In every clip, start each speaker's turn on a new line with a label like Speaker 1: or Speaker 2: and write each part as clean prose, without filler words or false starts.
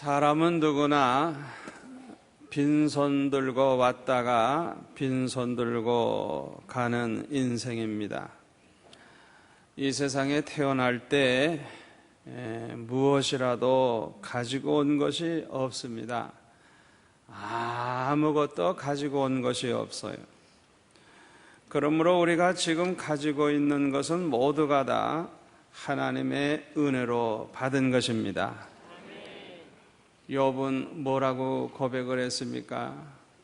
Speaker 1: 사람은 누구나 빈손 들고 왔다가 빈손 들고 가는 인생입니다. 이 세상에 태어날 때 무엇이라도 가지고 온 것이 없습니다. 아무것도 가지고 온 것이 없어요. 그러므로 우리가 지금 가지고 있는 것은 모두가 다 하나님의 은혜로 받은 것입니다. 욥은 뭐라고 고백을 했습니까?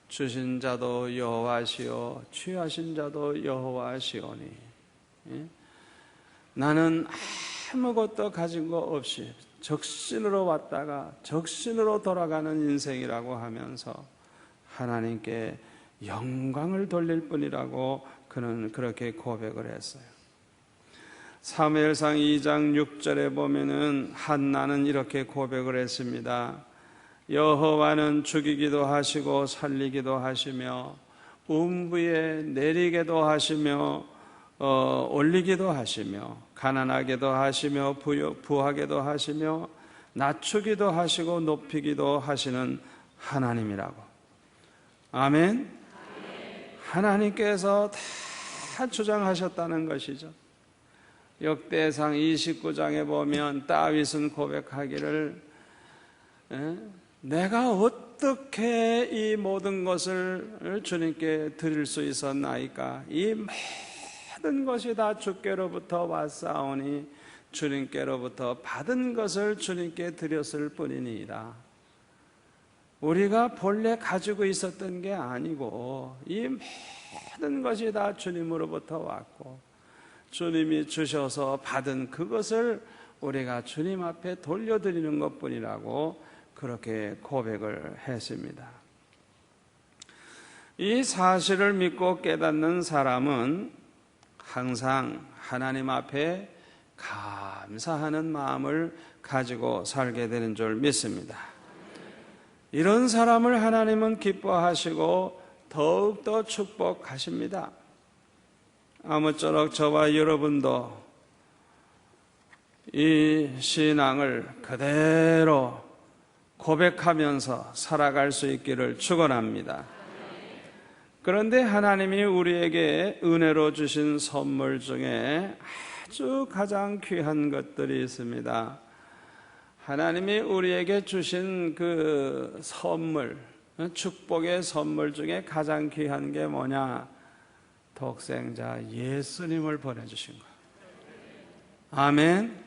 Speaker 1: 주신 자도 여호와시요 취하신 자도 여호와시오니 나는 아무것도 가진 거 없이 적신으로 왔다가 적신으로 돌아가는 인생이라고 하면서 하나님께 영광을 돌릴 뿐이라고 그는 그렇게 고백을 했어요. 사무엘상 2장 6절에 보면은 한나는 이렇게 고백을 했습니다. 여호와는 죽이기도 하시고 살리기도 하시며 음부에 내리게도 하시며 올리기도 하시며 가난하게도 하시며 부하게도 하시며 낮추기도 하시고 높이기도 하시는 하나님이라고. 아멘. 하나님께서 다 주장하셨다는 것이죠. 역대상 29장에 보면 다윗은 고백하기를 내가 어떻게 이 모든 것을 주님께 드릴 수 있었나이까? 이 모든 것이 다 주께로부터 왔사오니 주님께로부터 받은 것을 주님께 드렸을 뿐이니이다. 우리가 본래 가지고 있었던 게 아니고 이 모든 것이 다 주님으로부터 왔고 주님이 주셔서 받은 그것을 우리가 주님 앞에 돌려드리는 것뿐이라고 그렇게 고백을 했습니다. 이 사실을 믿고 깨닫는 사람은 항상 하나님 앞에 감사하는 마음을 가지고 살게 되는 줄 믿습니다. 이런 사람을 하나님은 기뻐하시고 더욱더 축복하십니다. 아무쪼록 저와 여러분도 이 신앙을 그대로 고백하면서 살아갈 수 있기를 축원합니다. 그런데 하나님이 우리에게 은혜로 주신 선물 중에 아주 가장 귀한 것들이 있습니다. 하나님이 우리에게 주신 그 선물, 축복의 선물 중에 가장 귀한 게 뭐냐? 독생자 예수님을 보내주신 거예요. 아멘.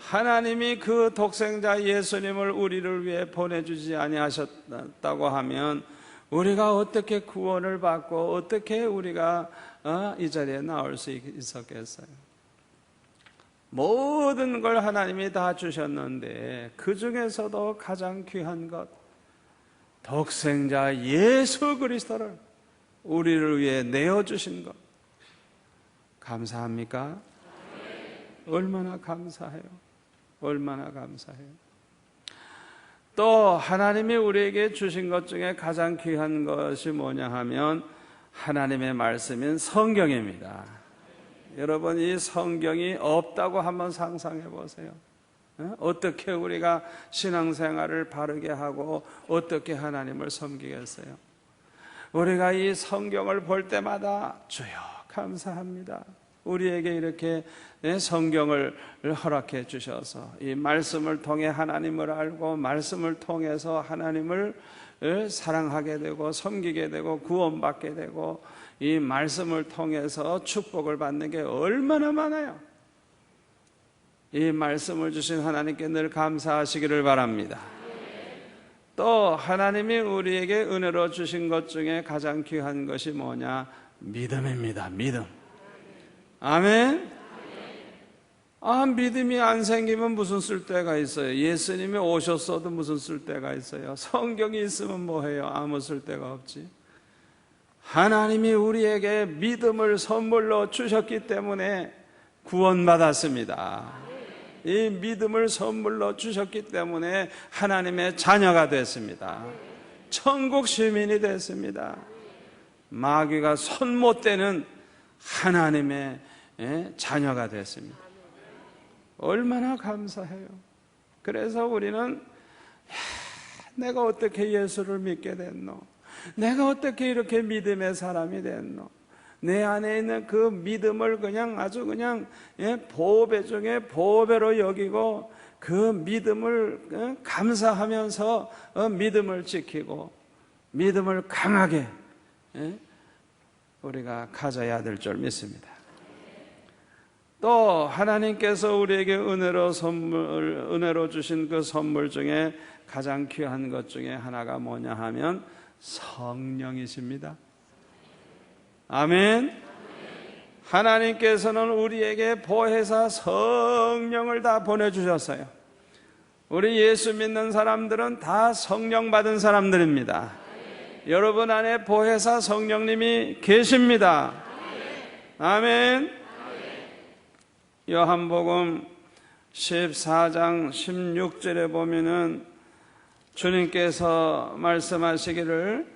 Speaker 1: 하나님이 그 독생자 예수님을 우리를 위해 보내주지 아니하셨다고 하면 우리가 어떻게 구원을 받고 어떻게 우리가 이 자리에 나올 수 있었겠어요? 모든 걸 하나님이 다 주셨는데 그 중에서도 가장 귀한 것, 독생자 예수 그리스도를 우리를 위해 내어주신 것, 감사합니까? 얼마나 감사해요. 얼마나 감사해요. 또 하나님이 우리에게 주신 것 중에 가장 귀한 것이 뭐냐 하면 하나님의 말씀인 성경입니다. 여러분, 이 성경이 없다고 한번 상상해 보세요. 어떻게 우리가 신앙생활을 바르게 하고 어떻게 하나님을 섬기겠어요? 우리가 이 성경을 볼 때마다 주여 감사합니다. 우리에게 이렇게 성경을 허락해 주셔서 이 말씀을 통해 하나님을 알고 말씀을 통해서 하나님을 사랑하게 되고 섬기게 되고 구원받게 되고 이 말씀을 통해서 축복을 받는 게 얼마나 많아요. 이 말씀을 주신 하나님께 늘 감사하시기를 바랍니다. 또 하나님이 우리에게 은혜로 주신 것 중에 가장 귀한 것이 뭐냐? 믿음입니다. 믿음. 아멘. 믿음이 안 생기면 무슨 쓸데가 있어요? 예수님이 오셨어도 무슨 쓸데가 있어요? 성경이 있으면 뭐해요? 아무 쓸데가 없지. 하나님이 우리에게 믿음을 선물로 주셨기 때문에 구원받았습니다. 이 믿음을 선물로 주셨기 때문에 하나님의 자녀가 됐습니다. 천국 시민이 됐습니다. 마귀가 손 못 대는 하나님의 자녀가 됐습니다. 얼마나 감사해요. 그래서 우리는 내가 어떻게 예수를 믿게 됐노? 내가 어떻게 이렇게 믿음의 사람이 됐노? 내 안에 있는 그 믿음을 그냥 아주 그냥 보배 중에 보배로 여기고 그 믿음을 감사하면서 믿음을 지키고 믿음을 강하게 우리가 가져야 될 줄 믿습니다. 또 하나님께서 우리에게 은혜로 주신 그 선물 중에 가장 귀한 것 중에 하나가 뭐냐 하면 성령이십니다. 아멘. 하나님께서는 우리에게 보혜사 성령을 다 보내주셨어요. 우리 예수 믿는 사람들은 다 성령 받은 사람들입니다. 여러분 안에 보혜사 성령님이 계십니다. 아멘. 요한복음 14장 16절에 보면은 주님께서 말씀하시기를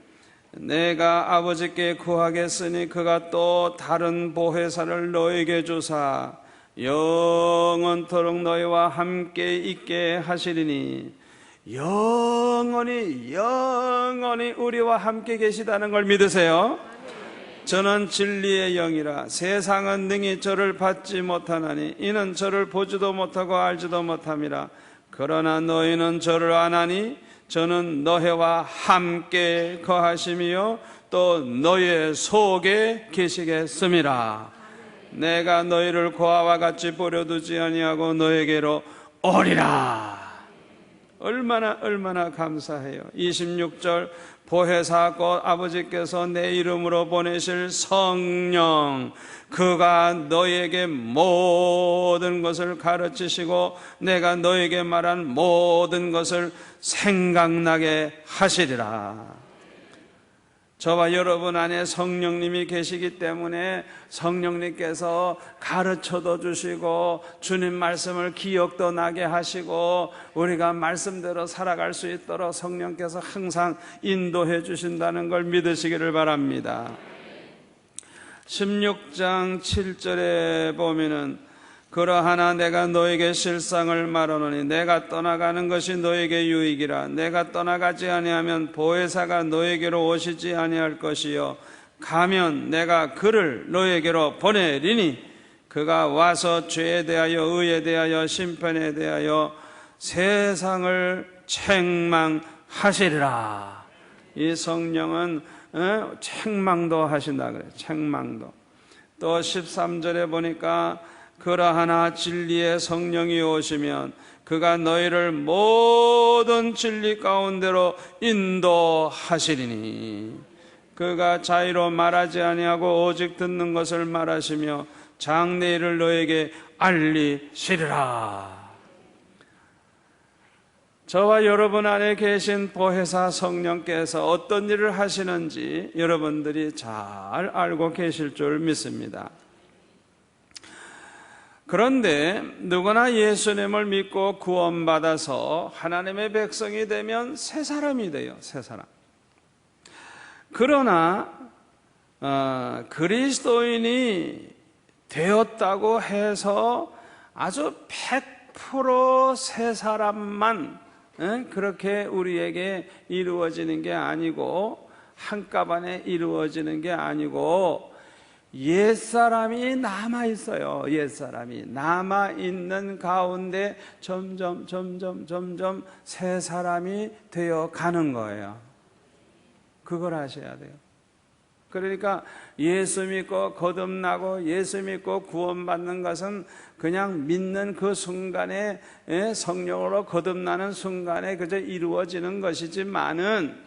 Speaker 1: 내가 아버지께 구하겠으니 그가 또 다른 보혜사를 너에게 주사 영원토록 너희와 함께 있게 하시리니 영원히 우리와 함께 계시다는 걸 믿으세요? 저는 진리의 영이라 세상은 능히 저를 받지 못하나니 이는 저를 보지도 못하고 알지도 못함이라. 그러나 너희는 저를 아나니 저는 너희와 함께 거하심이요 또 너희 속에 계시겠음이라. 내가 너희를 고아와 같이 버려두지 아니하고 너에게로 오리라. 얼마나 감사해요. 26절 보혜사 곧 아버지께서 내 이름으로 보내실 성령 그가 너희에게 모든 것을 가르치시고 내가 너희에게 말한 모든 것을 생각나게 하시리라. 저와 여러분 안에 성령님이 계시기 때문에 성령님께서 가르쳐도 주시고 주님 말씀을 기억도 나게 하시고 우리가 말씀대로 살아갈 수 있도록 성령께서 항상 인도해 주신다는 걸 믿으시기를 바랍니다. 16장 7절에 보면은 그러하나 내가 너에게 실상을 말하노니 내가 떠나가는 것이 너에게 유익이라. 내가 떠나가지 아니하면 보혜사가 너에게로 오시지 아니할 것이요 가면 내가 그를 너에게로 보내리니 그가 와서 죄에 대하여 의에 대하여 심판에 대하여 세상을 책망하시리라. 이 성령은 책망도 하신다 그래요. 책망도. 또 13절에 보니까 그러하나 진리의 성령이 오시면 그가 너희를 모든 진리 가운데로 인도하시리니 그가 자의로 말하지 아니하고 오직 듣는 것을 말하시며 장래일을 너에게 알리시리라. 저와 여러분 안에 계신 보혜사 성령께서 어떤 일을 하시는지 여러분들이 잘 알고 계실 줄 믿습니다. 그런데 누구나 예수님을 믿고 구원받아서 하나님의 백성이 되면 새 사람이 돼요. 새 사람. 그러나 그리스도인이 되었다고 해서 아주 100% 새 사람만 그렇게 우리에게 이루어지는 게 아니고 한꺼번에 이루어지는 게 아니고 옛사람이 남아있어요. 옛사람이 남아있는 가운데 점점 새 사람이 되어 가는 거예요. 그걸 아셔야 돼요. 그러니까 예수 믿고 거듭나고 예수 믿고 구원받는 것은 그냥 믿는 그 순간에 성령으로 거듭나는 순간에 그저 이루어지는 것이지만은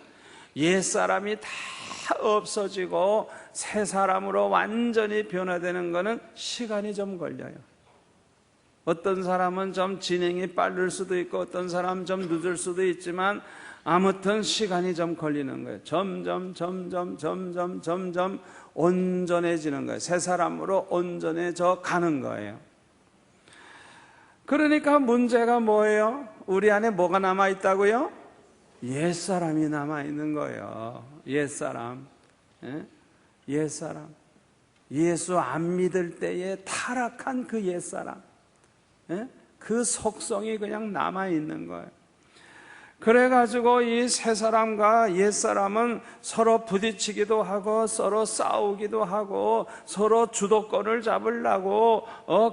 Speaker 1: 옛사람이 다 없어지고 새 사람으로 완전히 변화되는 것은 시간이 좀 걸려요. 어떤 사람은 좀 진행이 빠를 수도 있고 어떤 사람은 좀 늦을 수도 있지만 아무튼 시간이 좀 걸리는 거예요. 점점 온전해지는 거예요. 새 사람으로 온전해져 가는 거예요. 그러니까 문제가 뭐예요? 우리 안에 뭐가 남아있다고요? 옛사람이 남아있는 거예요. 옛사람. 옛사람. 예수 안 믿을 때에 타락한 그 옛사람. 그 속성이 그냥 남아있는 거예요. 그래가지고 이 새 사람과 옛 사람은 서로 부딪히기도 하고 서로 싸우기도 하고 서로 주도권을 잡으려고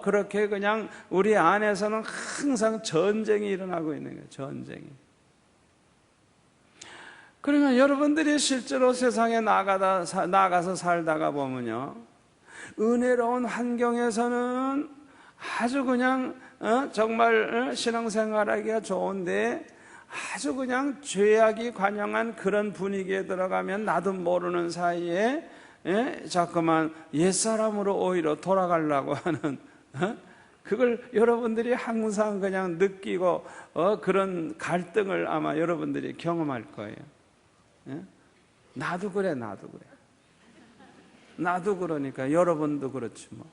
Speaker 1: 그렇게 그냥 우리 안에서는 항상 전쟁이 일어나고 있는 거예요. 전쟁이. 그러면 여러분들이 실제로 세상에 나가서 살다가 보면요, 은혜로운 환경에서는 아주 그냥 정말 신앙생활하기가 좋은데 아주 그냥 죄악이 관영한 그런 분위기에 들어가면 나도 모르는 사이에 자꾸만 옛사람으로 오히려 돌아가려고 하는 그걸 여러분들이 항상 그냥 느끼고 그런 갈등을 아마 여러분들이 경험할 거예요. 나도 그래, 나도 그래. 나도 그러니까 여러분도 그렇지 뭐.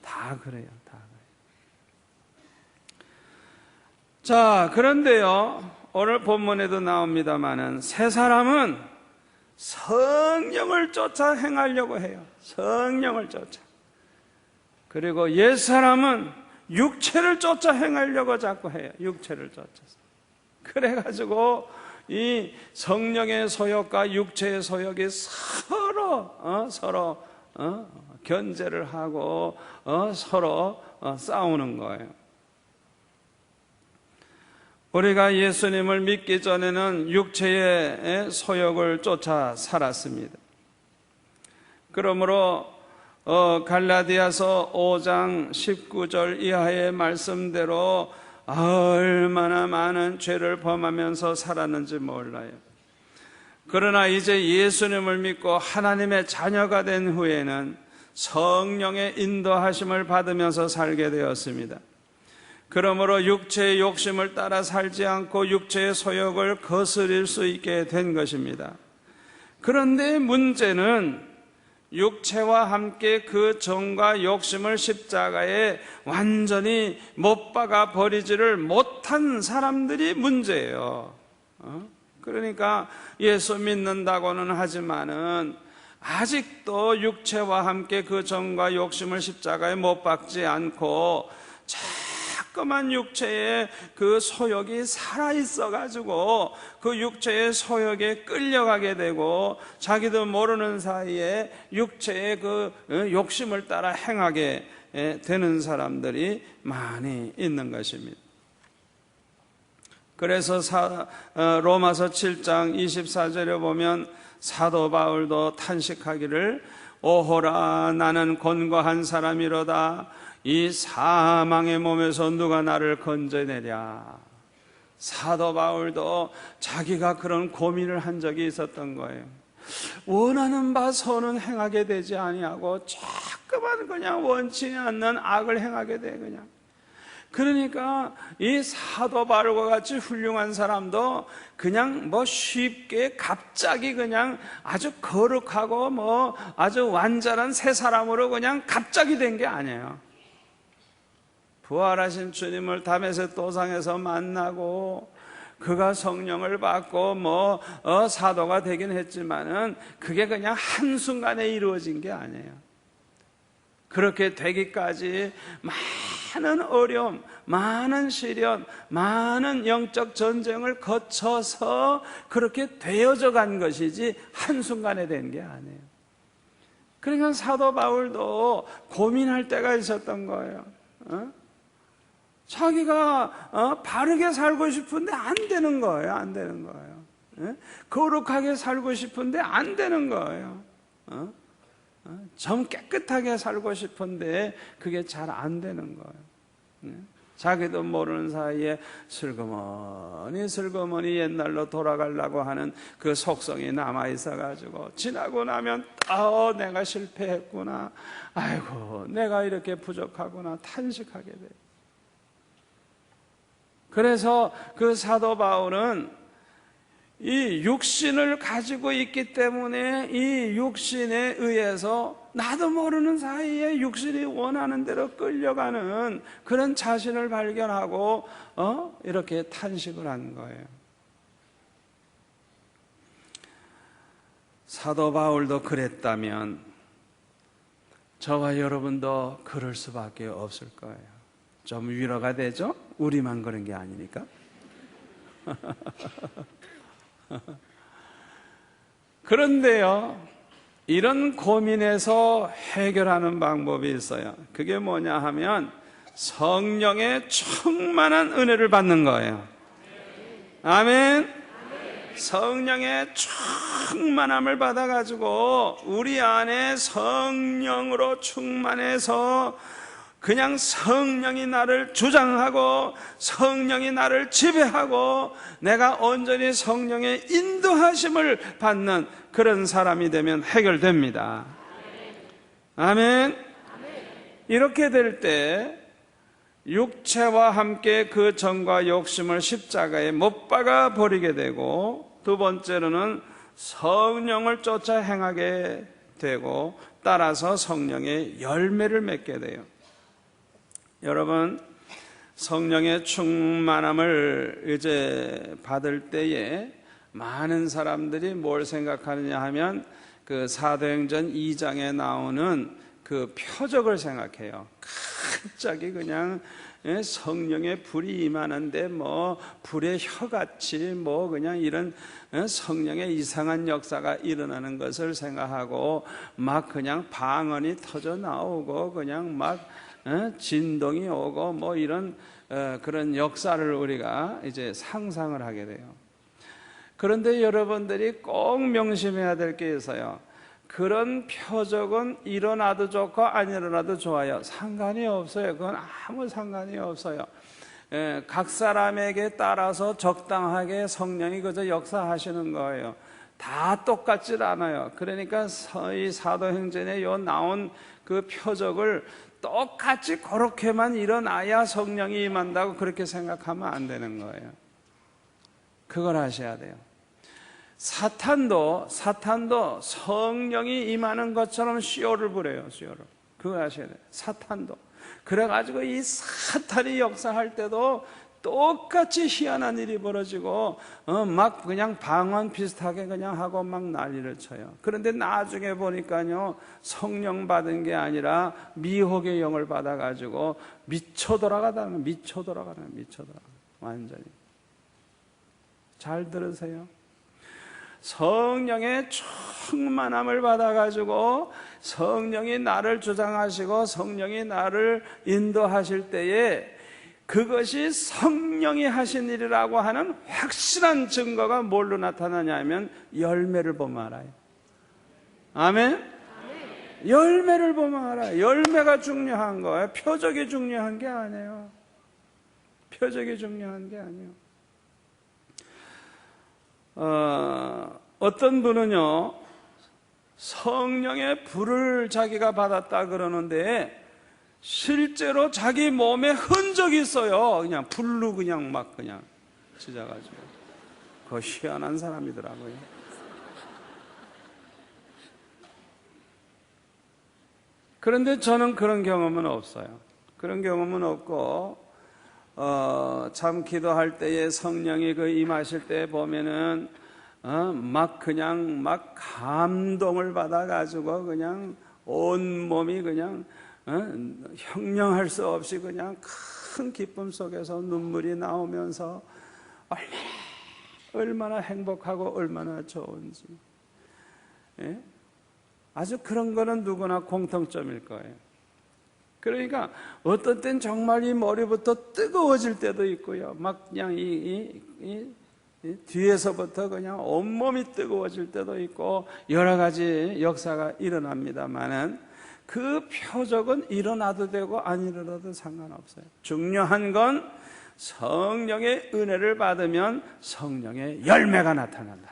Speaker 1: 다 그래요, 다 그래요. 자, 그런데요, 오늘 본문에도 나옵니다마는 새 사람은 성령을 쫓아 행하려고 해요. 성령을 쫓아. 그리고 옛 사람은 육체를 쫓아 행하려고 자꾸 해요. 육체를 쫓아서. 그래가지고 이 성령의 소욕과 육체의 소욕이 서로 견제를 하고 서로 싸우는 거예요. 우리가 예수님을 믿기 전에는 육체의 소욕을 쫓아 살았습니다. 그러므로 갈라디아서 5장 19절 이하의 말씀대로 얼마나 많은 죄를 범하면서 살았는지 몰라요. 그러나 이제 예수님을 믿고 하나님의 자녀가 된 후에는 성령의 인도하심을 받으면서 살게 되었습니다. 그러므로 육체의 욕심을 따라 살지 않고 육체의 소욕을 거스릴 수 있게 된 것입니다. 그런데 문제는 육체와 함께 그 정과 욕심을 십자가에 완전히 못 박아 버리지를 못한 사람들이 문제예요. 그러니까 예수 믿는다고는 하지만은 아직도 육체와 함께 그 정과 욕심을 십자가에 못 박지 않고 자꾸만 육체의 그 소욕이 살아있어가지고 그 육체의 소욕에 끌려가게 되고 자기도 모르는 사이에 육체의 그 욕심을 따라 행하게 되는 사람들이 많이 있는 것입니다. 그래서 로마서 7장 24절에 보면 사도 바울도 탄식하기를 오호라 나는 곤고한 사람이로다 이 사망의 몸에서 누가 나를 건져내랴. 사도 바울도 자기가 그런 고민을 한 적이 있었던 거예요. 원하는 바 선은 행하게 되지 아니하고 자꾸만 그냥 원치 않는 악을 행하게 돼 그냥. 그러니까 이 사도 바울과 같이 훌륭한 사람도 그냥 뭐 쉽게 갑자기 그냥 아주 거룩하고 뭐 아주 완전한 새 사람으로 그냥 갑자기 된 게 아니에요. 부활하신 주님을 다메섹 도상에서 만나고 그가 성령을 받고 사도가 되긴 했지만은 그게 그냥 한순간에 이루어진 게 아니에요. 그렇게 되기까지 많은 어려움, 많은 시련, 많은 영적 전쟁을 거쳐서 그렇게 되어져 간 것이지 한순간에 된 게 아니에요. 그러니까 사도 바울도 고민할 때가 있었던 거예요. 자기가 바르게 살고 싶은데 안 되는 거예요. 안 되는 거예요. 거룩하게 살고 싶은데 안 되는 거예요. 좀 깨끗하게 살고 싶은데 그게 잘 안 되는 거예요. 자기도 모르는 사이에 슬그머니 옛날로 돌아가려고 하는 그 속성이 남아있어가지고 지나고 나면 내가 실패했구나, 아이고 내가 이렇게 부족하구나 탄식하게 돼요. 그래서 그 사도 바울은 이 육신을 가지고 있기 때문에 이 육신에 의해서 나도 모르는 사이에 육신이 원하는 대로 끌려가는 그런 자신을 발견하고 이렇게 탄식을 한 거예요. 사도 바울도 그랬다면 저와 여러분도 그럴 수밖에 없을 거예요. 좀 위로가 되죠? 우리만 그런 게 아니니까. 그런데요, 이런 고민에서 해결하는 방법이 있어요. 그게 뭐냐 하면 성령의 충만한 은혜를 받는 거예요. 아멘. 성령의 충만함을 받아가지고 우리 안에 성령으로 충만해서 그냥 성령이 나를 주장하고 성령이 나를 지배하고 내가 온전히 성령의 인도하심을 받는 그런 사람이 되면 해결됩니다. 아멘. 이렇게 될 때 육체와 함께 그 정과 욕심을 십자가에 못 박아 버리게 되고, 두 번째로는 성령을 쫓아 행하게 되고 따라서 성령의 열매를 맺게 돼요. 여러분, 성령의 충만함을 이제 받을 때에 많은 사람들이 뭘 생각하느냐 하면 그 사도행전 2장에 나오는 그 표적을 생각해요. 갑자기 그냥 성령의 불이 임하는데 뭐 불의 혀같이 뭐 그냥 이런 성령의 이상한 역사가 일어나는 것을 생각하고 막 그냥 방언이 터져 나오고 그냥 막 진동이 오고 뭐 이런 그런 역사를 우리가 이제 상상을 하게 돼요. 그런데 여러분들이 꼭 명심해야 될 게 있어요. 그런 표적은 일어나도 좋고 안 일어나도 좋아요. 상관이 없어요. 그건 아무 상관이 없어요. 각 사람에게 따라서 적당하게 성령이 그저 역사하시는 거예요. 다 똑같질 않아요. 그러니까 이 사도행전에 나온 그 표적을 똑같이 그렇게만 일어나야 성령이 임한다고 그렇게 생각하면 안 되는 거예요. 그걸 하셔야 돼요. 사탄도 성령이 임하는 것처럼 시오를 부려요. 시오를. 그걸 아셔야 돼요. 사탄도. 그래가지고 이 사탄이 역사할 때도 똑같이 희한한 일이 벌어지고 막 그냥 방언 비슷하게 그냥 하고 막 난리를 쳐요. 그런데 나중에 보니까요, 성령 받은 게 아니라 미혹의 영을 받아가지고 미쳐 돌아가는 완전히. 잘 들으세요. 성령의 충만함을 받아가지고 성령이 나를 주장하시고 성령이 나를 인도하실 때에 그것이 성령이 하신 일이라고 하는 확실한 증거가 뭘로 나타나냐 하면 열매를 보면 알아요. 아멘? 열매를 보면 알아요. 열매가 중요한 거예요. 표적이 중요한 게 아니에요. 표적이 중요한 게 아니에요. 어떤 분은요, 성령의 불을 자기가 받았다 그러는데 실제로 자기 몸에 흔적이 있어요. 그냥 불로 그냥 막 그냥 찢어가지고. 그거 희한한 사람이더라고요. 그런데 저는 그런 경험은 없어요. 그런 경험은 없고 참 기도할 때에 성령이 그 임하실 때 보면은 막 그냥 막 감동을 받아가지고 그냥 온 몸이 그냥 형용할 수 없이 그냥 큰 기쁨 속에서 눈물이 나오면서 얼마나 행복하고 얼마나 좋은지. 예? 아주 그런 거는 누구나 공통점일 거예요. 그러니까 어떤 땐 정말 이 머리부터 뜨거워질 때도 있고요. 막 그냥 이 뒤에서부터 그냥 온몸이 뜨거워질 때도 있고 여러 가지 역사가 일어납니다만은 그 표적은 일어나도 되고 안 일어나도 상관없어요. 중요한 건 성령의 은혜를 받으면 성령의 열매가 나타난다.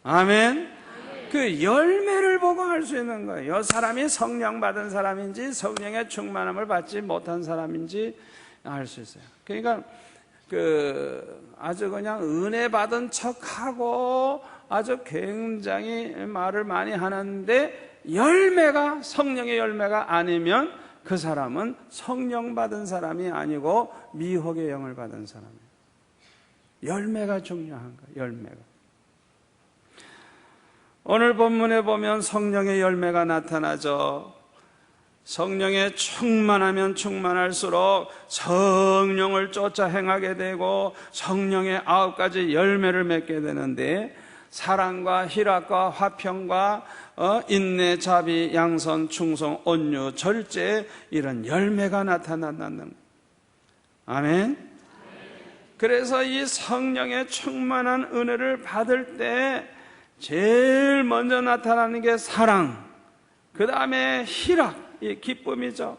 Speaker 1: 아멘. 그 열매를 보고 알 수 있는 거예요. 이 사람이 성령 받은 사람인지 성령의 충만함을 받지 못한 사람인지 알 수 있어요. 그러니까 아주 그냥 은혜 받은 척하고 아주 굉장히 말을 많이 하는데 열매가 성령의 열매가 아니면 그 사람은 성령 받은 사람이 아니고 미혹의 영을 받은 사람이에요. 열매가 중요한 거예요. 열매가. 오늘 본문에 보면 성령의 열매가 나타나죠. 성령에 충만하면 충만할수록 성령을 쫓아 행하게 되고 성령의 9가지 열매를 맺게 되는데, 사랑과 희락과 화평과 인내, 자비, 양선, 충성, 온유, 절제, 이런 열매가 나타난다는 거예요. 아멘. 그래서 이 성령의 충만한 은혜를 받을 때 제일 먼저 나타나는 게 사랑, 그 다음에 희락, 이 기쁨이죠.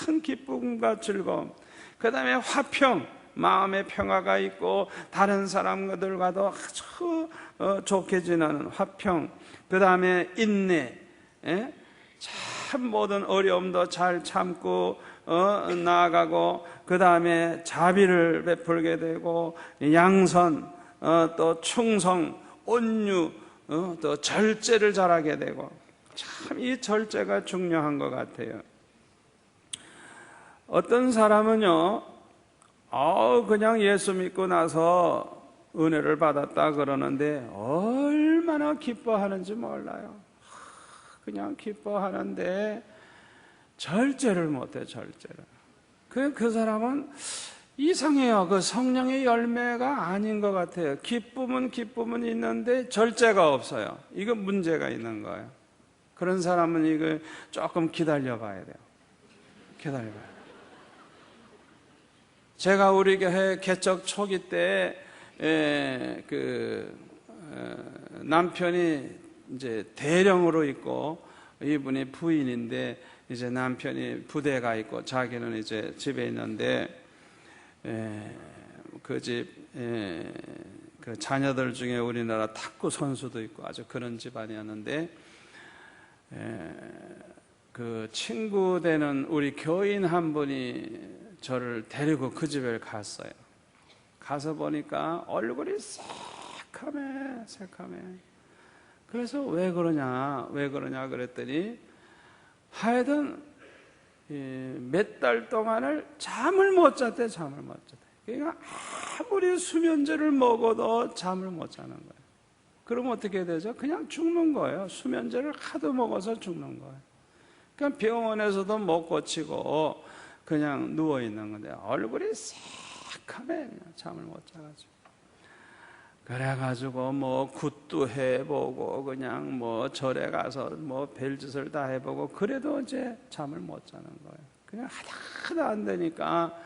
Speaker 1: 큰 기쁨과 즐거움. 그 다음에 화평, 마음의 평화가 있고 다른 사람들과도 아주 좋게 지내는 화평. 그 다음에 인내, 참 모든 어려움도 잘 참고 나아가고, 그 다음에 자비를 베풀게 되고, 양선, 또 충성, 온유, 또 절제를 잘하게 되고. 참 이 절제가 중요한 것 같아요. 어떤 사람은요, 그냥 예수 믿고 나서 은혜를 받았다 그러는데 얼마나 기뻐하는지 몰라요. 그냥 기뻐하는데 절제를 못해, 절제를. 그 사람은 이상해요. 그 성령의 열매가 아닌 것 같아요. 기쁨은 있는데 절제가 없어요. 이거 문제가 있는 거예요. 그런 사람은 이거 조금 기다려 봐야 돼요. 기다려 봐야 돼요. 제가 우리 교회 개척 초기 때 남편이 이제 대령으로 있고, 이분이 부인인데 이제 남편이 부대가 있고 자기는 이제 집에 있는데, 그 자녀들 중에 우리나라 탁구 선수도 있고 아주 그런 집안이었는데, 그 친구 되는 우리 교인 한 분이 저를 데리고 그 집에 갔어요. 가서 보니까 얼굴이 새카매. 그래서 왜 그러냐 그랬더니, 하여튼 몇 달 동안을 잠을 못 잤대. 그러니까 아무리 수면제를 먹어도 잠을 못 자는 거예요. 그럼 어떻게 되죠? 그냥 죽는 거예요. 수면제를 하도 먹어서 죽는 거예요. 그러니까 병원에서도 못 고치고 그냥 누워 있는 건데 얼굴이 새카매. 그냥 잠을 못 자가지고. 그래가지고 뭐 굿도 해보고 그냥 뭐 절에 가서 뭐 별짓을 다 해보고 그래도 이제 잠을 못 자는 거예요. 그냥 하도 안 되니까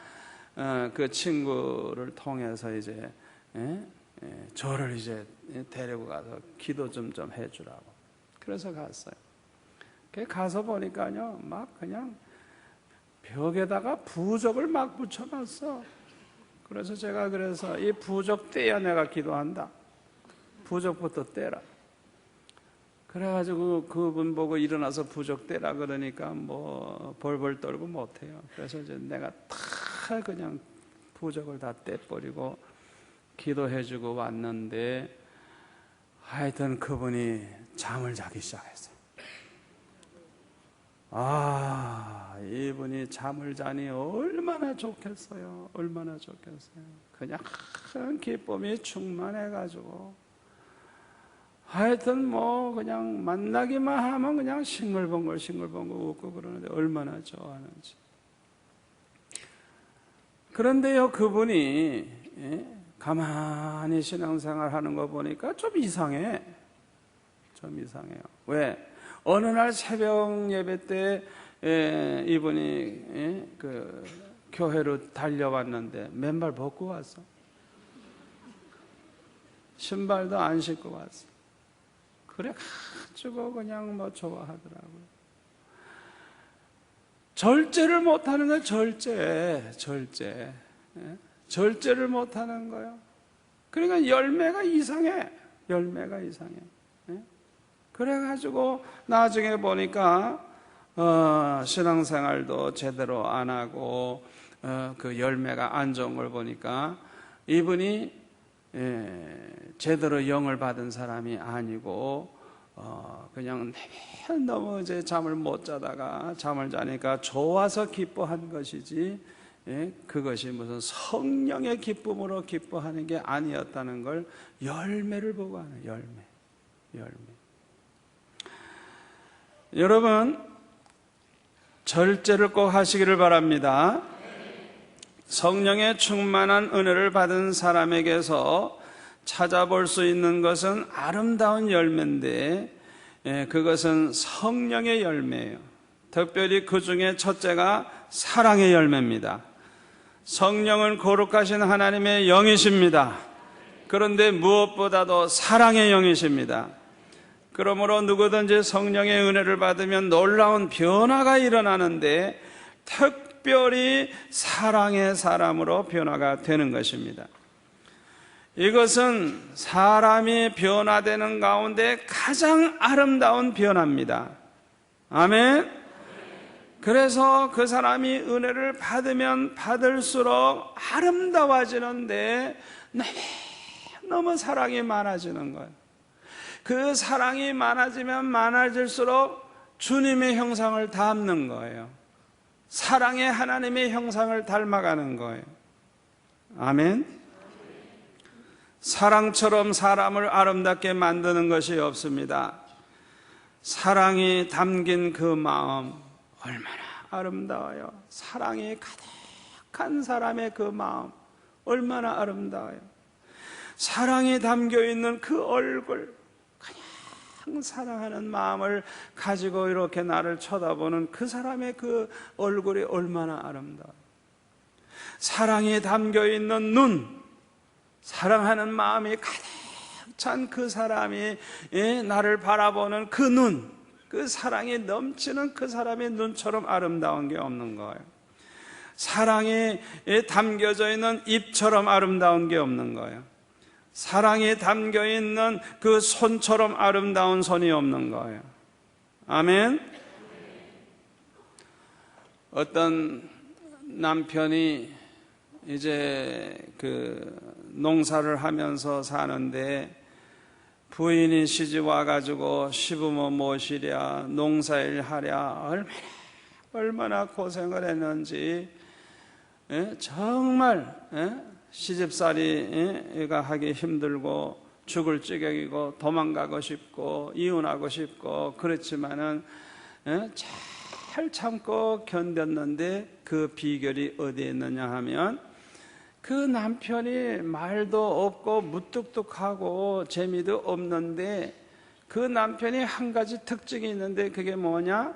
Speaker 1: 그 친구를 통해서 이제 저를 이제 데리고 가서 기도 좀 해주라고. 그래서 갔어요. 가서 보니까요, 막 그냥 벽에다가 부적을 막 붙여놨어. 그래서 제가 이 부적 떼야 내가 기도한다. 부적부터 떼라. 그래가지고 그분 보고 일어나서 부적 떼라 그러니까 뭐 벌벌 떨고 못해요. 그래서 이제 내가 다 그냥 부적을 다 떼버리고 기도해주고 왔는데, 하여튼 그분이 잠을 자기 시작했어요. 이분이 잠을 자니 얼마나 좋겠어요. 그냥 큰 기쁨이 충만해가지고, 하여튼 뭐 그냥 만나기만 하면 그냥 싱글벙글 웃고 그러는데 얼마나 좋아하는지. 그런데요, 그분이 가만히 신앙생활 하는 거 보니까 좀 이상해요. 왜? 어느 날 새벽 예배 때 이분이 그 교회로 달려왔는데 맨발 벗고 왔어. 신발도 안 신고 왔어. 그래 가지고 그냥 뭐 좋아하더라고요. 절제를 못하는 거예요. 절제를 못하는 거예요. 그러니까 열매가 이상해. 그래가지고 나중에 보니까 신앙생활도 제대로 안 하고 그 열매가 안 좋은 걸 보니까 이분이 제대로 영을 받은 사람이 아니고 그냥 너무 이제 잠을 못 자다가 잠을 자니까 좋아서 기뻐한 것이지, 그것이 무슨 성령의 기쁨으로 기뻐하는 게 아니었다는 걸 열매를 보고 하는 열매. 여러분, 절제를 꼭 하시기를 바랍니다. 성령의 충만한 은혜를 받은 사람에게서 찾아볼 수 있는 것은 아름다운 열매인데 그것은 성령의 열매예요. 특별히 그 중에 첫째가 사랑의 열매입니다. 성령은 거룩하신 하나님의 영이십니다. 그런데 무엇보다도 사랑의 영이십니다. 그러므로 누구든지 성령의 은혜를 받으면 놀라운 변화가 일어나는데 특별히 사랑의 사람으로 변화가 되는 것입니다. 이것은 사람이 변화되는 가운데 가장 아름다운 변화입니다. 아멘. 그래서 그 사람이 은혜를 받으면 받을수록 아름다워지는데 너무 사랑이 많아지는 거예요. 그 사랑이 많아지면 많아질수록 주님의 형상을 닮는 거예요. 사랑의 하나님의 형상을 닮아가는 거예요. 아멘. 사랑처럼 사람을 아름답게 만드는 것이 없습니다. 사랑이 담긴 그 마음 얼마나 아름다워요. 사랑이 가득한 사람의 그 마음 얼마나 아름다워요. 사랑이 담겨있는 그 얼굴, 그냥 사랑하는 마음을 가지고 이렇게 나를 쳐다보는 그 사람의 그 얼굴이 얼마나 아름다워요. 사랑이 담겨있는 눈, 사랑하는 마음이 가득 찬 그 사람이 나를 바라보는 그 눈, 그 사랑이 넘치는 그 사람의 눈처럼 아름다운 게 없는 거예요. 사랑이 담겨져 있는 입처럼 아름다운 게 없는 거예요. 사랑이 담겨있는 그 손처럼 아름다운 손이 없는 거예요. 아멘. 어떤 남편이 이제 그 농사를 하면서 사는데 부인이 시집 와가지고 시부모 모시랴 농사일 하랴 얼마나 고생을 했는지 정말 시집살이가 하기 힘들고 죽을 지경이고 도망가고 싶고 이혼하고 싶고 그렇지만은 잘 참고 견뎠는데 그 비결이 어디에 있느냐 하면 그 남편이 말도 없고 무뚝뚝하고 재미도 없는데 그 남편이 한 가지 특징이 있는데 그게 뭐냐?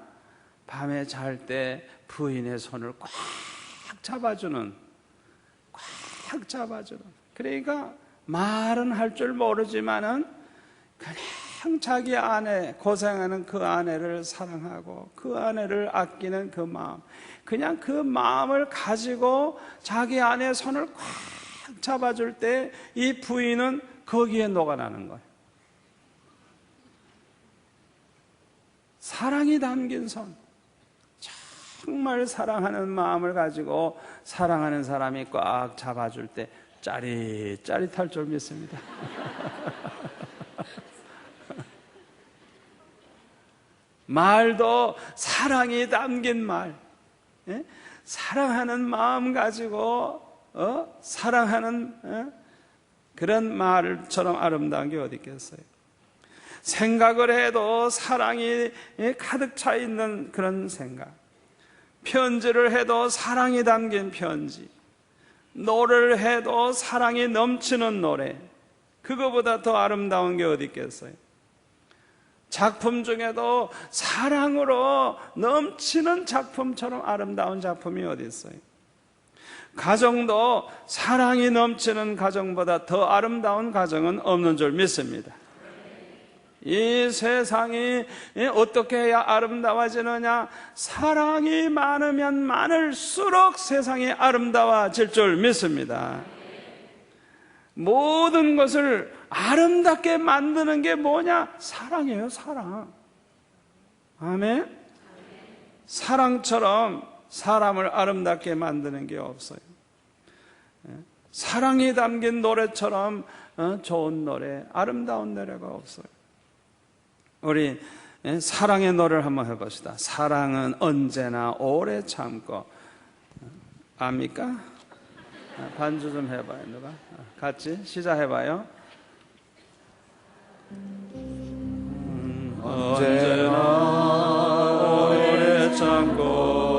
Speaker 1: 밤에 잘 때 부인의 손을 꽉 잡아주는, 그러니까 말은 할 줄 모르지만은 그냥 자기 아내, 고생하는 그 아내를 사랑하고 그 아내를 아끼는 그 마음, 그냥 그 마음을 가지고 자기 아내의 손을 꽉 잡아줄 때 이 부인은 거기에 녹아나는 거예요. 사랑이 담긴 손, 정말 사랑하는 마음을 가지고 사랑하는 사람이 꽉 잡아줄 때 짜릿할 줄 믿습니다. 말도 사랑이 담긴 말, 사랑하는 마음 가지고 사랑하는 그런 말처럼 아름다운 게 어디 있겠어요. 생각을 해도 사랑이 가득 차 있는 그런 생각, 편지를 해도 사랑이 담긴 편지, 노래를 해도 사랑이 넘치는 노래, 그거보다 더 아름다운 게 어디 있겠어요. 작품 중에도 사랑으로 넘치는 작품처럼 아름다운 작품이 어디 있어요. 가정도 사랑이 넘치는 가정보다 더 아름다운 가정은 없는 줄 믿습니다. 이 세상이 어떻게 해야 아름다워지느냐? 사랑이 많으면 많을수록 세상이 아름다워질 줄 믿습니다. 모든 것을 아름답게 만드는 게 뭐냐? 사랑이에요, 사랑. 아멘? 사랑처럼 사람을 아름답게 만드는 게 없어요. 사랑이 담긴 노래처럼 좋은 노래, 아름다운 노래가 없어요. 우리 사랑의 노래를 한번 해봅시다. 사랑은 언제나 오래 참고. 압니까? 반주 좀 해봐요. 누가? 같이 시작해봐요. 언제나 오래 참고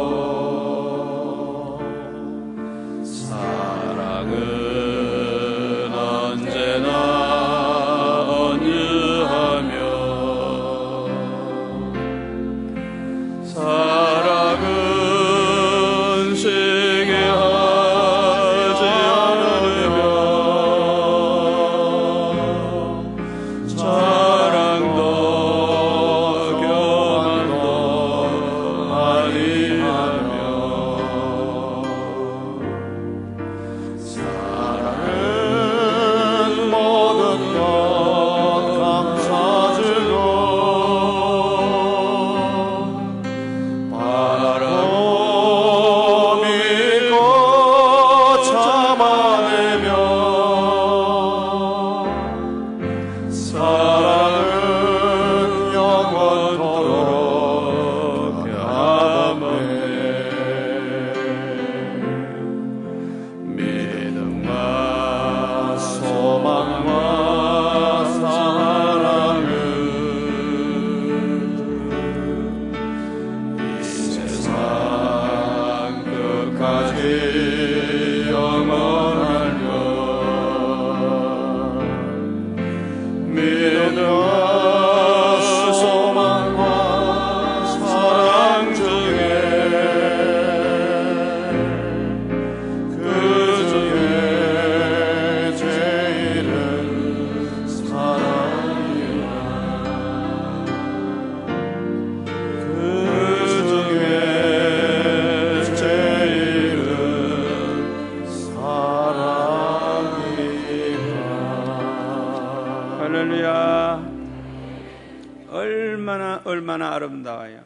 Speaker 1: 아름다워요.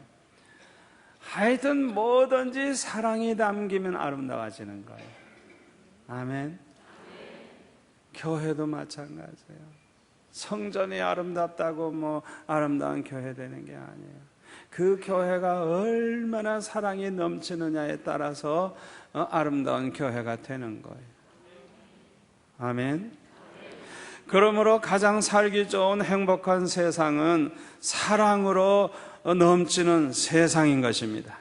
Speaker 1: 하여튼 뭐든지 사랑이 담기면 아름다워지는 거예요. 아멘. 교회도 마찬가지예요. 성전이 아름답다고 뭐 아름다운 교회 되는 게 아니에요. 그 교회가 얼마나 사랑이 넘치느냐에 따라서 아름다운 교회가 되는 거예요. 아멘. 그러므로 가장 살기 좋은 행복한 세상은 사랑으로 넘치는 세상인 것입니다.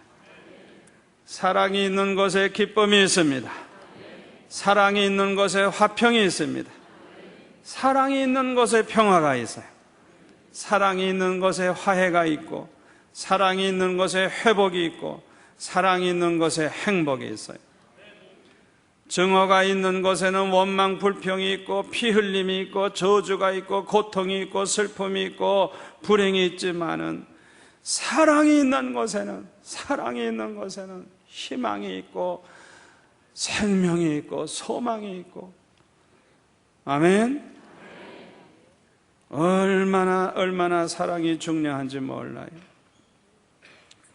Speaker 1: 사랑이 있는 곳에 기쁨이 있습니다. 사랑이 있는 곳에 화평이 있습니다. 사랑이 있는 곳에 평화가 있어요. 사랑이 있는 곳에 화해가 있고, 사랑이 있는 곳에 회복이 있고, 사랑이 있는 곳에 행복이 있어요. 증오가 있는 곳에는 원망, 불평이 있고, 피 흘림이 있고, 저주가 있고, 고통이 있고, 슬픔이 있고, 불행이 있지만은 사랑이 있는 곳에는 희망이 있고, 생명이 있고, 소망이 있고. 아멘. 얼마나 사랑이 중요한지 몰라요.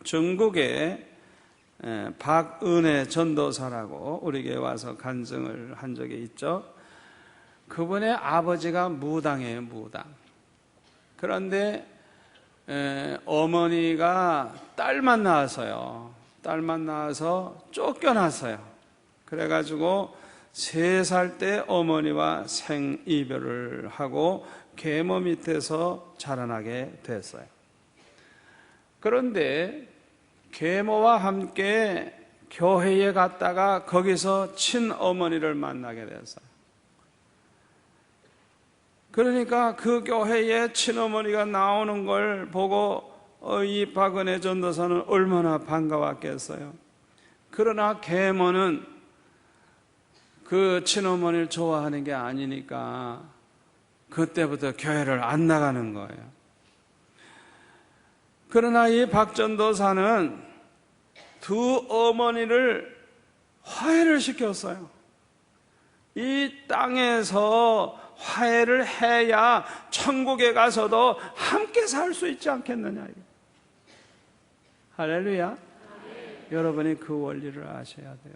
Speaker 1: 중국에 박은혜 전도사라고 우리 교회에 와서 간증을 한 적이 있죠. 그분의 아버지가 무당이에요, 무당. 그런데 어머니가 딸만 낳아서 쫓겨났어요. 그래가지고 3살 때 어머니와 생이별을 하고 계모 밑에서 자라나게 됐어요. 그런데 계모와 함께 교회에 갔다가 거기서 친어머니를 만나게 됐어요. 그러니까 그 교회에 친어머니가 나오는 걸 보고 이 박은혜 전도사는 얼마나 반가웠겠어요. 그러나 계모는 그 친어머니를 좋아하는 게 아니니까 그때부터 교회를 안 나가는 거예요. 그러나 이 박 전도사는 두 어머니를 화해를 시켰어요. 이 땅에서 화해를 해야 천국에 가서도 함께 살 수 있지 않겠느냐. 할렐루야. 여러분이 그 원리를 아셔야 돼요.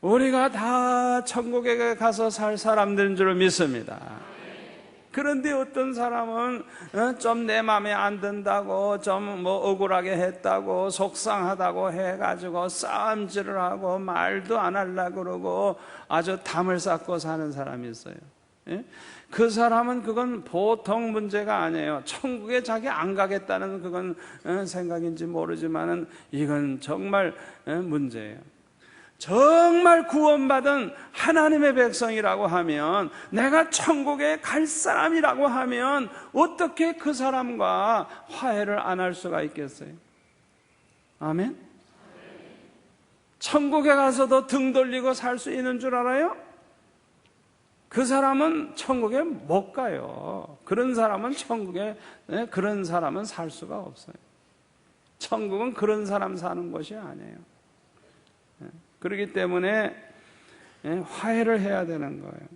Speaker 1: 우리가 다 천국에 가서 살 사람들인 줄 믿습니다. 그런데 어떤 사람은 좀 내 마음에 안 든다고, 좀 뭐 억울하게 했다고, 속상하다고 해가지고 싸움질을 하고 말도 안 하려고 그러고 아주 담을 쌓고 사는 사람이 있어요. 그 사람은 그건 보통 문제가 아니에요. 천국에 자기 안 가겠다는 그건 생각인지 모르지만은 이건 정말 문제예요. 정말 구원받은 하나님의 백성이라고 하면, 내가 천국에 갈 사람이라고 하면 어떻게 그 사람과 화해를 안 할 수가 있겠어요? 아멘? 천국에 가서도 등 돌리고 살 수 있는 줄 알아요? 그 사람은 천국에 못 가요. 그런 사람은 그런 사람은 살 수가 없어요. 천국은 그런 사람 사는 곳이 아니에요. 그렇기 때문에 화해를 해야 되는 거예요.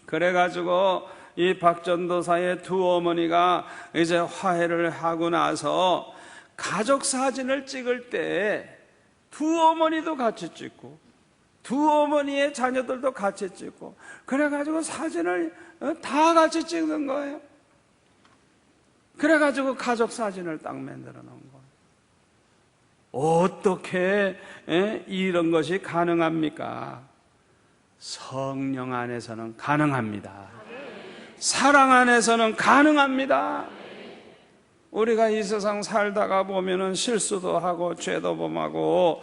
Speaker 1: 그래가지고 이 박전도사의 두 어머니가 이제 화해를 하고 나서 가족 사진을 찍을 때 두 어머니도 같이 찍고 두 어머니의 자녀들도 같이 찍고, 그래가지고 사진을 다 같이 찍는 거예요. 그래가지고 가족 사진을 딱 만들어 놓은 거예요. 어떻게 이런 것이 가능합니까? 성령 안에서는 가능합니다. 사랑 안에서는 가능합니다. 우리가 이 세상 살다가 보면은 실수도 하고 죄도 범하고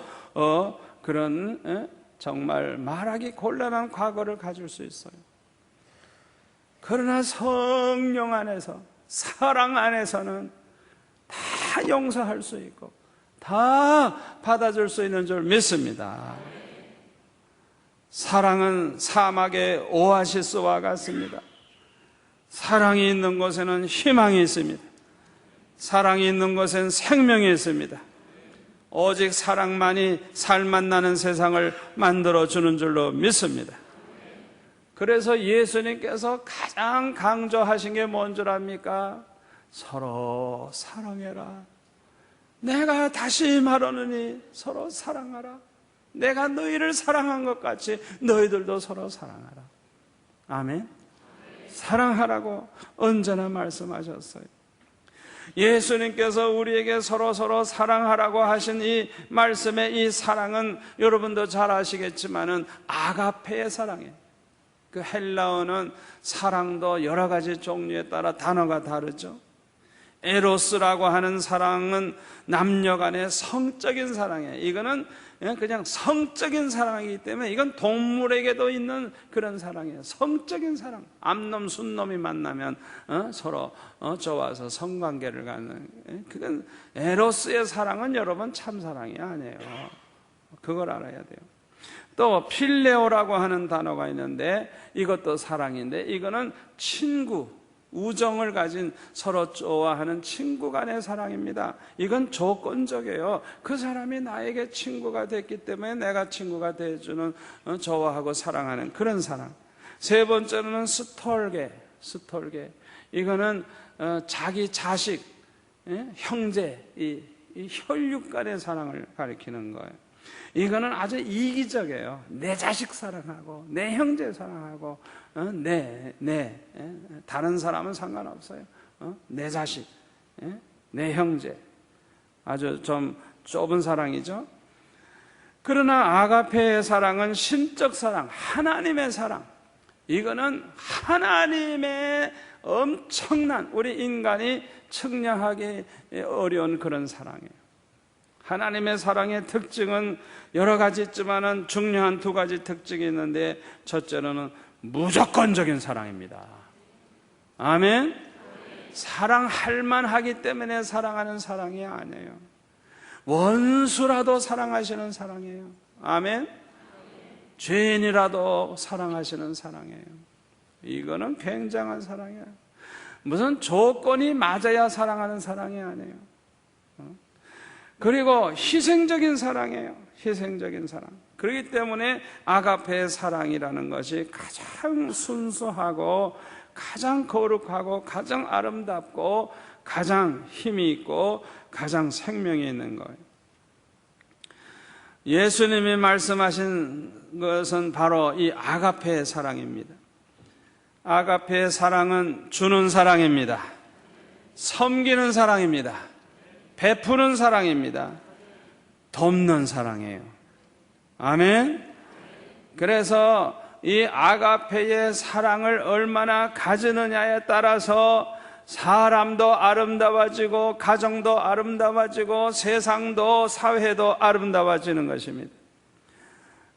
Speaker 1: 그런 정말 말하기 곤란한 과거를 가질 수 있어요. 그러나 성령 안에서, 사랑 안에서는 다 용서할 수 있고 다 받아줄 수 있는 줄 믿습니다. 사랑은 사막의 오아시스와 같습니다. 사랑이 있는 곳에는 희망이 있습니다. 사랑이 있는 곳에는 생명이 있습니다. 오직 사랑만이 살맛 나는 세상을 만들어주는 줄로 믿습니다. 그래서 예수님께서 가장 강조하신 게 뭔 줄 압니까? 서로 사랑해라. 내가 다시 말하노니 서로 사랑하라. 내가 너희를 사랑한 것 같이 너희들도 서로 사랑하라. 아멘. 사랑하라고 언제나 말씀하셨어요. 예수님께서 우리에게 서로 사랑하라고 하신 이 말씀의 이 사랑은 여러분도 잘 아시겠지만은 아가페의 사랑이에요. 그 헬라어는 사랑도 여러 가지 종류에 따라 단어가 다르죠. 에로스라고 하는 사랑은 남녀 간의 성적인 사랑이에요. 이거는 그냥 성적인 사랑이기 때문에 이건 동물에게도 있는 그런 사랑이에요. 성적인 사랑. 암놈, 순놈이 만나면 서로 좋아서 성관계를 갖는, 그건 에로스의 사랑은 여러분 참사랑이 아니에요. 그걸 알아야 돼요. 또 필레오라고 하는 단어가 있는데 이것도 사랑인데 이거는 친구, 우정을 가진 서로 좋아하는 친구 간의 사랑입니다. 이건 조건적이에요. 그 사람이 나에게 친구가 됐기 때문에 내가 친구가 돼주는, 좋아하고 사랑하는 그런 사랑. 세 번째로는 스톨게. 이거는 자기 자식, 형제, 이 혈육 간의 사랑을 가리키는 거예요. 이거는 아주 이기적이에요. 내 자식 사랑하고 내 형제 사랑하고 다른 사람은 상관없어요. 내 자식, 내 형제. 아주 좀 좁은 사랑이죠. 그러나 아가페의 사랑은 신적 사랑, 하나님의 사랑. 이거는 하나님의 엄청난, 우리 인간이 측량하기 어려운 그런 사랑이에요. 하나님의 사랑의 특징은 여러 가지 있지만은 중요한 두 가지 특징이 있는데, 첫째로는 무조건적인 사랑입니다. 아멘. 사랑할 만하기 때문에 사랑하는 사랑이 아니에요. 원수라도 사랑하시는 사랑이에요. 아멘. 죄인이라도 사랑하시는 사랑이에요. 이거는 굉장한 사랑이에요. 무슨 조건이 맞아야 사랑하는 사랑이 아니에요. 그리고 희생적인 사랑이에요. 희생적인 사랑. 그렇기 때문에 아가페의 사랑이라는 것이 가장 순수하고 가장 거룩하고 가장 아름답고 가장 힘이 있고 가장 생명이 있는 거예요. 예수님이 말씀하신 것은 바로 이 아가페의 사랑입니다. 아가페의 사랑은 주는 사랑입니다. 섬기는 사랑입니다. 베푸는 사랑입니다. 돕는 사랑이에요. 아멘. 그래서 이 아가페의 사랑을 얼마나 가지느냐에 따라서 사람도 아름다워지고 가정도 아름다워지고 세상도 사회도 아름다워지는 것입니다.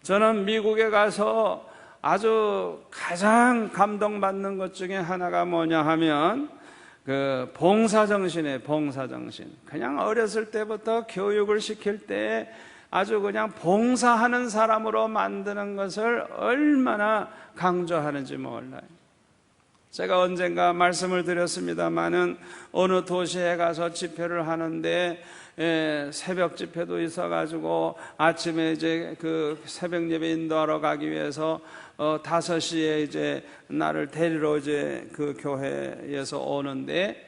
Speaker 1: 저는 미국에 가서 아주 가장 감동받는 것 중에 하나가 뭐냐 하면 그 봉사정신이에요. 봉사정신. 그냥 어렸을 때부터 교육을 시킬 때 아주 그냥 봉사하는 사람으로 만드는 것을 얼마나 강조하는지 몰라요. 제가 언젠가 말씀을 드렸습니다마는 어느 도시에 가서 집회를 하는데 새벽 집회도 있어가지고 아침에 이제 그 새벽 예배 인도하러 가기 위해서 5시에 이제 나를 데리러 이제 그 교회에서 오는데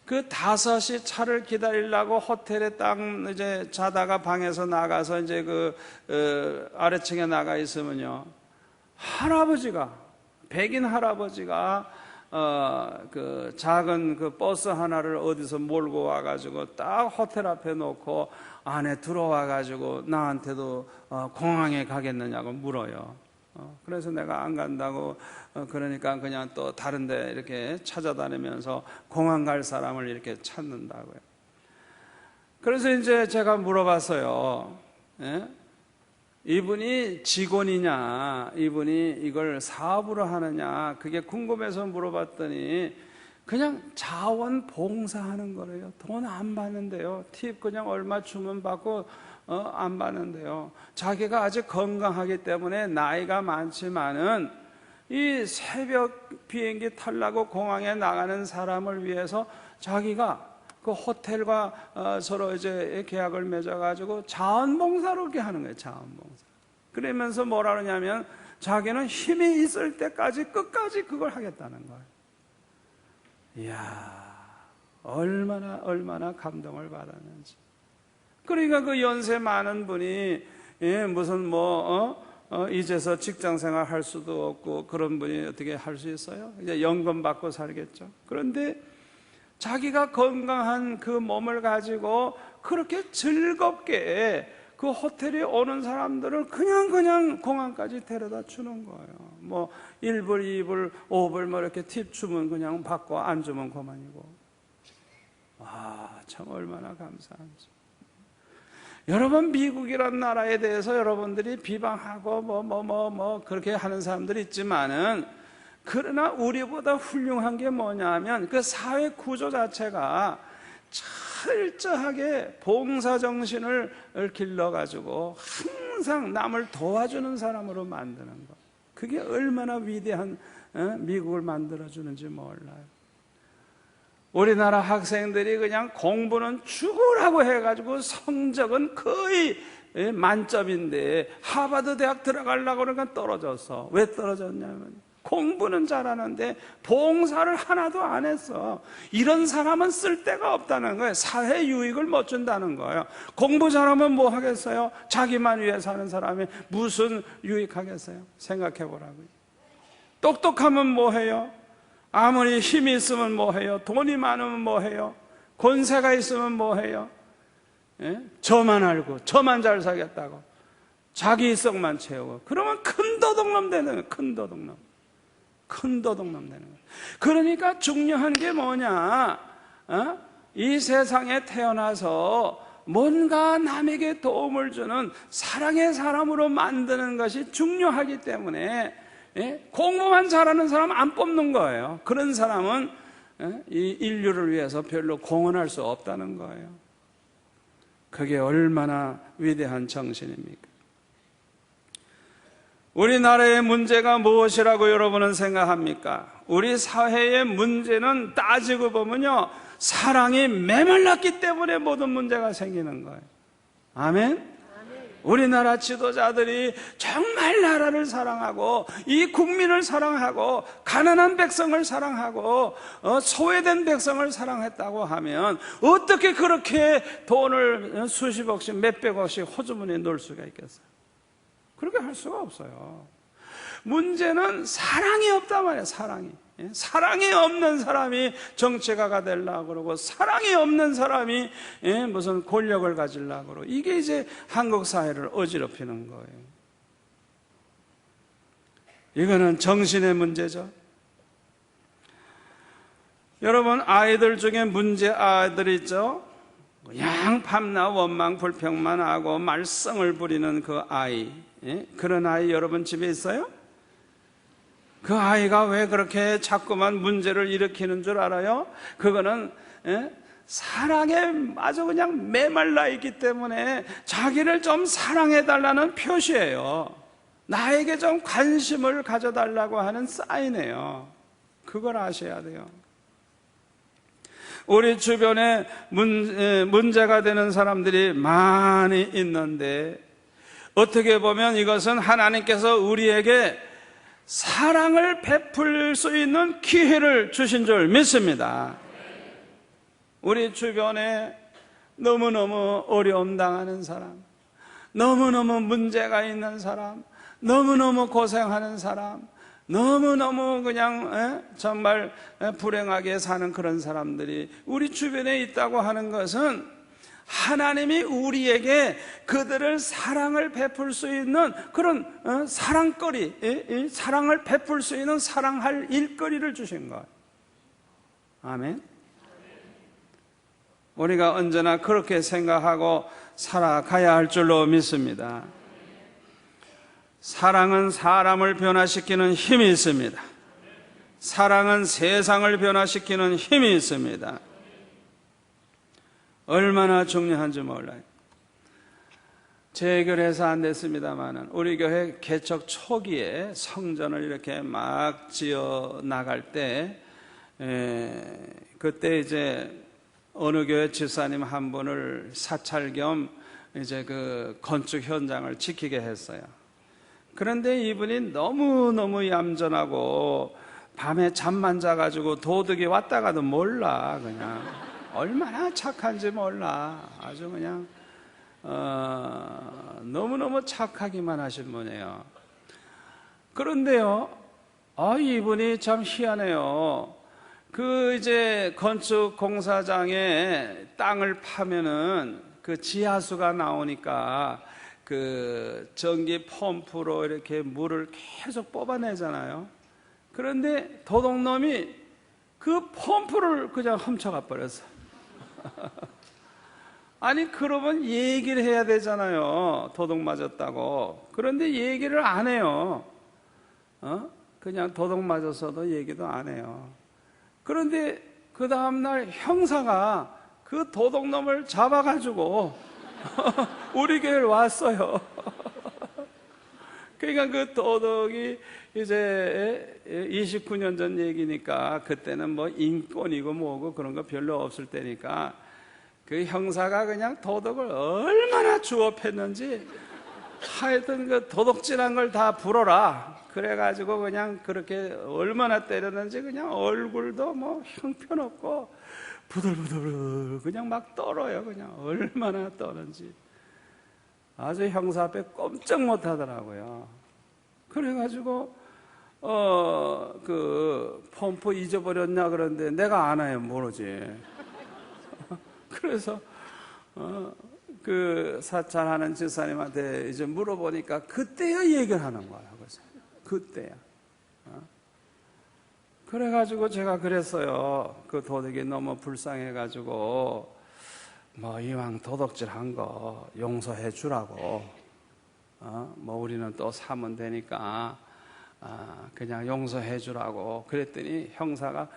Speaker 1: 그 5시 차를 기다리려고 호텔에 딱 이제 자다가 방에서 나가서 이제 그 아래층에 나가 있으면요, 백인 할아버지가 그 작은 그 버스 하나를 어디서 몰고 와가지고 딱 호텔 앞에 놓고 안에 들어와가지고 나한테도 공항에 가겠느냐고 물어요. 그래서 내가 안 간다고 그러니까 그냥 또 다른 데 이렇게 찾아다니면서 공항 갈 사람을 이렇게 찾는다고요. 그래서 이제 제가 물어봤어요. 이분이 직원이냐, 이분이 이걸 사업으로 하느냐, 그게 궁금해서 물어봤더니 그냥 자원봉사하는 거래요. 돈 안 받는데요. 팁 그냥 얼마 주면 받고 안 받는데요. 자기가 아직 건강하기 때문에 나이가 많지만은 이 새벽 비행기 타려고 공항에 나가는 사람을 위해서 자기가 그 호텔과 서로 이제 계약을 맺어가지고 자원봉사를 이렇게 하는 거예요. 자원봉사. 그러면서 뭐라 그러냐면 자기는 힘이 있을 때까지 끝까지 그걸 하겠다는 거예요. 이야, 얼마나 감동을 받았는지. 그러니까 그 연세 많은 분이 무슨 이제서 직장 생활 할 수도 없고 그런 분이 어떻게 할 수 있어요? 이제 연금 받고 살겠죠. 그런데 자기가 건강한 그 몸을 가지고 그렇게 즐겁게 그 호텔에 오는 사람들을 그냥 공항까지 데려다 주는 거예요. 뭐 1불, 2불, 5불 뭐 이렇게 팁 주면 그냥 받고 안 주면 그만이고. 참 얼마나 감사한지. 여러분, 미국이란 나라에 대해서 여러분들이 비방하고 그렇게 하는 사람들이 있지만은, 그러나 우리보다 훌륭한 게 뭐냐면 그 사회 구조 자체가 철저하게 봉사정신을 길러가지고 항상 남을 도와주는 사람으로 만드는 것. 그게 얼마나 위대한 미국을 만들어주는지 몰라요. 우리나라 학생들이 그냥 공부는 죽으라고 해가지고 성적은 거의 만점인데 하버드 대학 들어가려고 그러니까 떨어졌어. 왜 떨어졌냐면 공부는 잘하는데 봉사를 하나도 안 했어. 이런 사람은 쓸데가 없다는 거예요. 사회 유익을 못 준다는 거예요. 공부 잘하면 뭐 하겠어요? 자기만 위해 사는 사람이 무슨 유익하겠어요? 생각해 보라고요. 똑똑하면 뭐 해요? 아무리 힘이 있으면 뭐 해요? 돈이 많으면 뭐 해요? 권세가 있으면 뭐 해요? 저만 알고 저만 잘 살겠다고 자기 이성만 채우고 그러면 큰 도둑놈 되는 거예요. 큰 도둑놈 되는 거예요. 그러니까 중요한 게 뭐냐? 이 세상에 태어나서 뭔가 남에게 도움을 주는 사랑의 사람으로 만드는 것이 중요하기 때문에 공부만 잘하는 사람 안 뽑는 거예요. 그런 사람은 이 인류를 위해서 별로 공헌할 수 없다는 거예요. 그게 얼마나 위대한 정신입니까? 우리나라의 문제가 무엇이라고 여러분은 생각합니까? 우리 사회의 문제는 따지고 보면요, 사랑이 메말랐기 때문에 모든 문제가 생기는 거예요. 아멘? 우리나라 지도자들이 정말 나라를 사랑하고 이 국민을 사랑하고 가난한 백성을 사랑하고 소외된 백성을 사랑했다고 하면 어떻게 그렇게 돈을 수십억씩 몇백억씩 호주머니에 넣을 수가 있겠어요? 그렇게 할 수가 없어요. 문제는 사랑이 없단 말이에요. 사랑이 없는 사람이 정치가가 되려고 그러고 사랑이 없는 사람이 무슨 권력을 가지려고 그러고 이게 이제 한국 사회를 어지럽히는 거예요. 이거는 정신의 문제죠. 여러분, 아이들 중에 문제 아이들 있죠? 그냥 밤낮 원망 불평만 하고 말썽을 부리는 그 아이, 그런 아이 여러분 집에 있어요? 그 아이가 왜 그렇게 자꾸만 문제를 일으키는 줄 알아요? 그거는 사랑에 아주 그냥 메말라 있기 때문에 자기를 좀 사랑해달라는 표시예요. 나에게 좀 관심을 가져달라고 하는 사인이에요. 그걸 아셔야 돼요. 우리 주변에 문제가 되는 사람들이 많이 있는데 어떻게 보면 이것은 하나님께서 우리에게 사랑을 베풀 수 있는 기회를 주신 줄 믿습니다. 우리 주변에 너무너무 어려움 당하는 사람, 너무너무 문제가 있는 사람, 너무너무 고생하는 사람, 너무너무 그냥 정말 불행하게 사는 그런 사람들이 우리 주변에 있다고 하는 것은 하나님이 우리에게 그들을 사랑을 베풀 수 있는 그런 사랑거리, 사랑을 베풀 수 있는 사랑할 일거리를 주신 거예요. 아멘. 우리가 언제나 그렇게 생각하고 살아가야 할 줄로 믿습니다. 사랑은 사람을 변화시키는 힘이 있습니다. 사랑은 세상을 변화시키는 힘이 있습니다. 얼마나 중요한지 몰라요. 제 교회에서 안 됐습니다만은 우리 교회 개척 초기에 성전을 이렇게 막 지어 나갈 때 그때 이제 어느 교회 집사님 한 분을 사찰 겸 이제 그 건축 현장을 지키게 했어요. 그런데 이분이 너무너무 얌전하고 밤에 잠만 자가지고 도둑이 왔다가도 몰라 그냥. 얼마나 착한지 몰라. 아주 그냥 너무너무 착하기만 하신 분이에요. 그런데요, 이분이 참 희한해요. 이제 건축 공사장에 땅을 파면은 그 지하수가 나오니까 그 전기 펌프로 이렇게 물을 계속 뽑아내잖아요. 그런데 도둑놈이 그 펌프를 그냥 훔쳐가 버렸어. 아니, 그러면 얘기를 해야 되잖아요. 도둑 맞았다고. 그런데 얘기를 안 해요. 그냥 도둑 맞았어도 얘기도 안 해요. 그런데 그 다음날 형사가 그 도둑놈을 잡아가지고 우리 교회에 왔어요. 그러니까 그 도둑이 이제 29년 전 얘기니까 그때는 뭐 인권이고 뭐고 그런 거 별로 없을 때니까 그 형사가 그냥 도둑을 얼마나 주업했는지 하여튼 그 도둑질한 걸 다 불어라. 그래가지고 그냥 그렇게 얼마나 때렸는지 그냥 얼굴도 뭐 형편없고 부들부들 그냥 막 떨어요. 그냥 얼마나 떠는지. 아주 형사 앞에 꼼짝 못 하더라고요. 그래가지고 그 펌프 잊어버렸냐 그러는데 내가 아나요? 모르지. 그래서 그 사찰하는 집사님한테 이제 물어보니까 그때야 얘기를 하는 거야. 그래서 그때야. 그래가지고 제가 그랬어요. 그 도둑이 너무 불쌍해가지고 뭐 이왕 도둑질 한 거 용서해 주라고. 뭐 우리는 또 사면 되니까 그냥 용서해 주라고. 그랬더니 형사가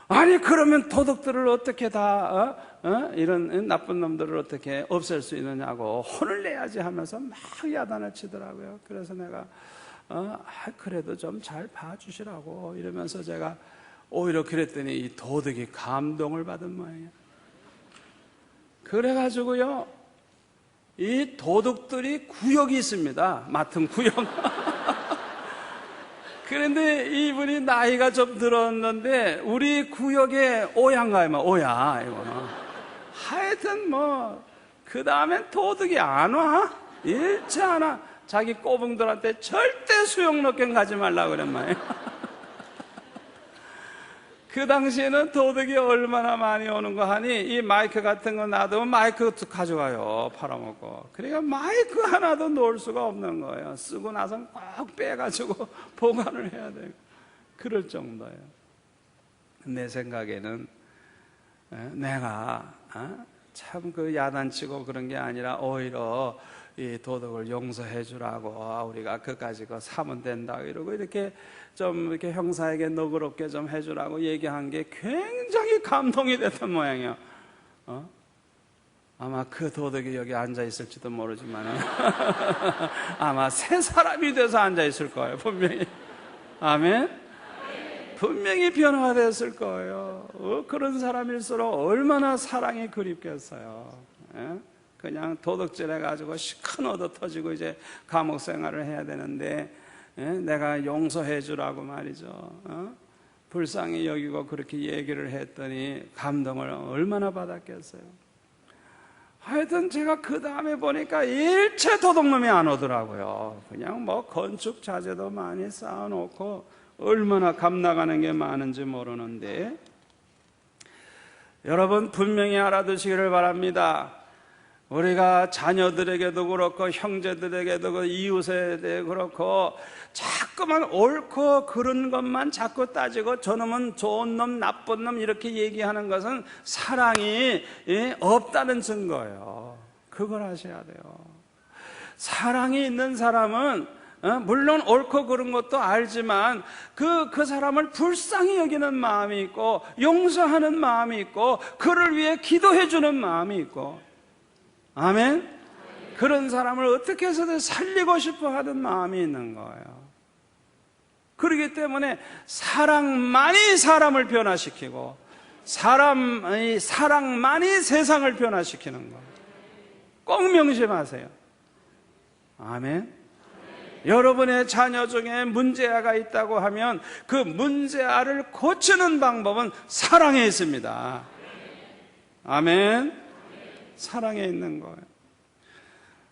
Speaker 1: 아니 그러면 도둑들을 어떻게 다 이런 나쁜 놈들을 어떻게 없앨 수 있느냐고 혼을 내야지 하면서 막 야단을 치더라고요. 그래서 내가 그래도 좀 잘 봐주시라고 이러면서 제가 오히려 그랬더니 이 도둑이 감동을 받은 모양이에요. 그래가지고요, 이 도둑들이 구역이 있습니다. 맡은 구역. 그런데 이분이 나이가 좀 들었는데 우리 구역에 오야인가요? 오야 이거는. 하여튼 뭐 그 다음엔 도둑이 안 와. 일체 안 와. 자기 꼬붕들한테 절대 수용록경 가지 말라고 그랬 말이에요. 그 당시에는 도둑이 얼마나 많이 오는 거 하니 이 마이크 같은 거 놔두면 마이크 가져가요. 팔아먹고. 그러니까 마이크 하나도 놓을 수가 없는 거예요. 쓰고 나서 꼭 빼가지고 보관을 해야 돼요. 그럴 정도예요. 내 생각에는 내가 참 그 야단치고 그런 게 아니라 오히려 이 도덕을 용서해 주라고 우리가 그까지 그 사면 된다 이러고 이렇게 좀 이렇게 형사에게 너그럽게 좀 해주라고 얘기한 게 굉장히 감동이 됐던 모양이에요. 아마 그 도덕이 여기 앉아 있을지도 모르지만 아마 새 사람이 돼서 앉아 있을 거예요. 분명히. 아멘. 분명히 변화가 됐을 거예요. 그런 사람일수록 얼마나 사랑이 그립겠어요. 그냥 도둑질 해가지고 시큰 얻어 터지고 이제 감옥 생활을 해야 되는데 내가 용서해 주라고 말이죠. 불쌍히 여기고 그렇게 얘기를 했더니 감동을 얼마나 받았겠어요. 하여튼 제가 그 다음에 보니까 일체 도둑놈이 안 오더라고요. 그냥 뭐 건축 자재도 많이 쌓아놓고 얼마나 값 나가는 게 많은지 모르는데 여러분 분명히 알아두시기를 바랍니다. 우리가 자녀들에게도 그렇고 형제들에게도 그렇고 이웃에도 그렇고 자꾸만 옳고 그런 것만 자꾸 따지고 저놈은 좋은 놈 나쁜 놈 이렇게 얘기하는 것은 사랑이 없다는 증거예요. 그걸 아셔야 돼요. 사랑이 있는 사람은 물론 옳고 그런 것도 알지만 그 사람을 불쌍히 여기는 마음이 있고 용서하는 마음이 있고 그를 위해 기도해 주는 마음이 있고 아멘? 그런 사람을 어떻게 해서든 살리고 싶어 하는 마음이 있는 거예요. 그렇기 때문에 사랑만이 사람을 변화시키고 사랑만이 세상을 변화시키는 거예요. 꼭 명심하세요. 아멘? 여러분의 자녀 중에 문제아가 있다고 하면 그 문제아를 고치는 방법은 사랑에 있습니다. 아멘. 사랑에 있는 거예요.